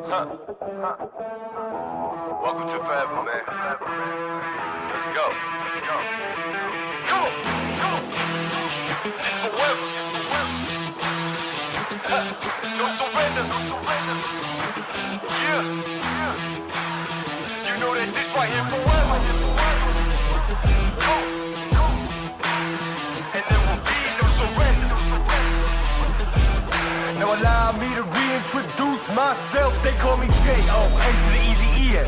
Welcome to forever, man. Let's go. Come on. It's forever. No surrender. Yeah. You know that this right here forever. And there will be no surrender. Now allow me to reintroduce myself. They call me J.O. N to the easy E-N.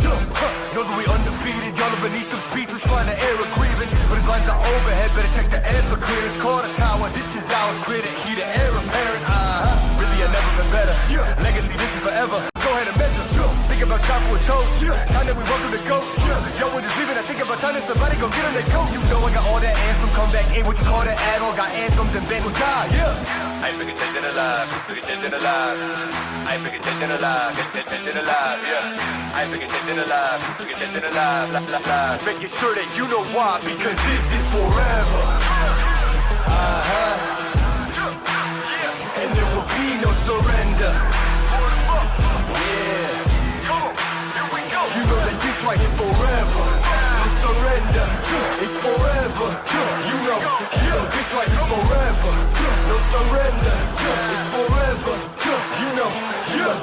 Know that we undefeated. Y'all are beneath them speeches trying to air a grievance. But his lines are overhead. Better check the air for clearance. Call the tower. This is ours. Clear the heat. The air apparent. Really, I've never been better. Legacy, this is forever. Go ahead and measure. Think about time for a toast. Time that we welcome to go. Yo, we're just leaving. I think about time that somebody go get them their coat. You know I got all that anthem. Come back in. What you call that add-on? Got anthems and band will die. I ain't bigger dead than alive. Bigger dead than alive. I ain't bigger dead than alive. Dead than alive. I ain't bigger dead than alive. Bigger dead than alive. Just making sure that you know why. Because this is forever. And there will be no surrender. Yeah. You know that this right here forever. No surrender. It's forever. You know this right here forever. No surrender. It's forever. You know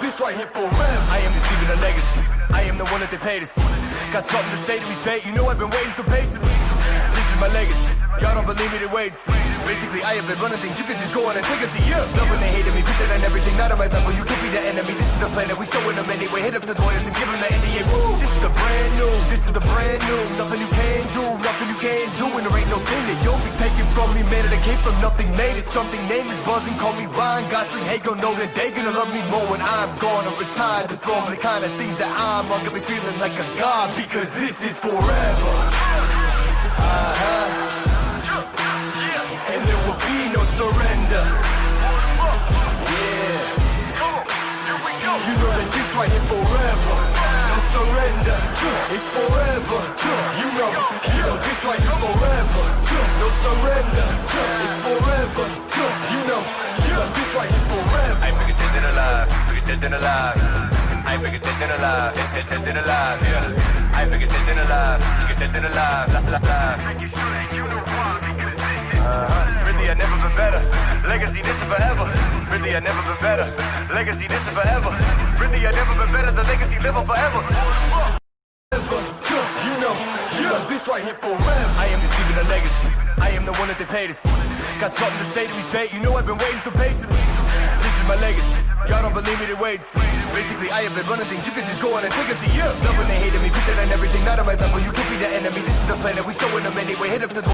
this right here forever. I am just leaving a legacy. I am the one that they pay to see. Got something to say to me, say. You know I've been waiting so patiently. This is my legacy. Y'all don't believe me, then wait and see. Basically, I have been running things. You can just go on and take a seat. Loving they hated me, put that on everything. Not on my level. You can't be the enemy. This is the plan that we showing them anyway. Hit up the lawyers and give them the NDA. Woo! This is the brand new. This is the brand new. Nothing you can do. Nothing you can't do. And there ain't no thing that you'll be taking from me. Man, it came from nothing. Made it something. Name is buzzing. Call me Ryan Gosling. Hey, go know that they gonna love me more when I'm gone or retired. The throne, the kind of things that I'm gonna be feeling like a god. Because this is forever. And there will be no surrender. Yeah. You know that this right here forever. No surrender. It's forever. You know this right here forever. No surrender. It's forever. You know this right here forever. I ain't bigger dead than alive. Bigger dead than alive. I ain't bigger dead than alive. Dead than alive. Yeah. I ain't bigger dead than alive. Bigger dead than alive. Making sure that you know why. Really, I never been better. Legacy, this is forever. Really, I never been better. Legacy, this is forever. Really, I never been better. The legacy live on forever. You know this right here forever. I am just leaving a legacy. I am the one that they pay to see. Got something to say to me, say. You know I've been waiting so patiently. This is my legacy. Y'all don't believe me, then wait and see. Basically, I have been running things. You can just go on and take a seat. Loving they hated me, put that on everything. Not on my level. You can't be the enemy. This is the plan that we showing them anyway. Hit up the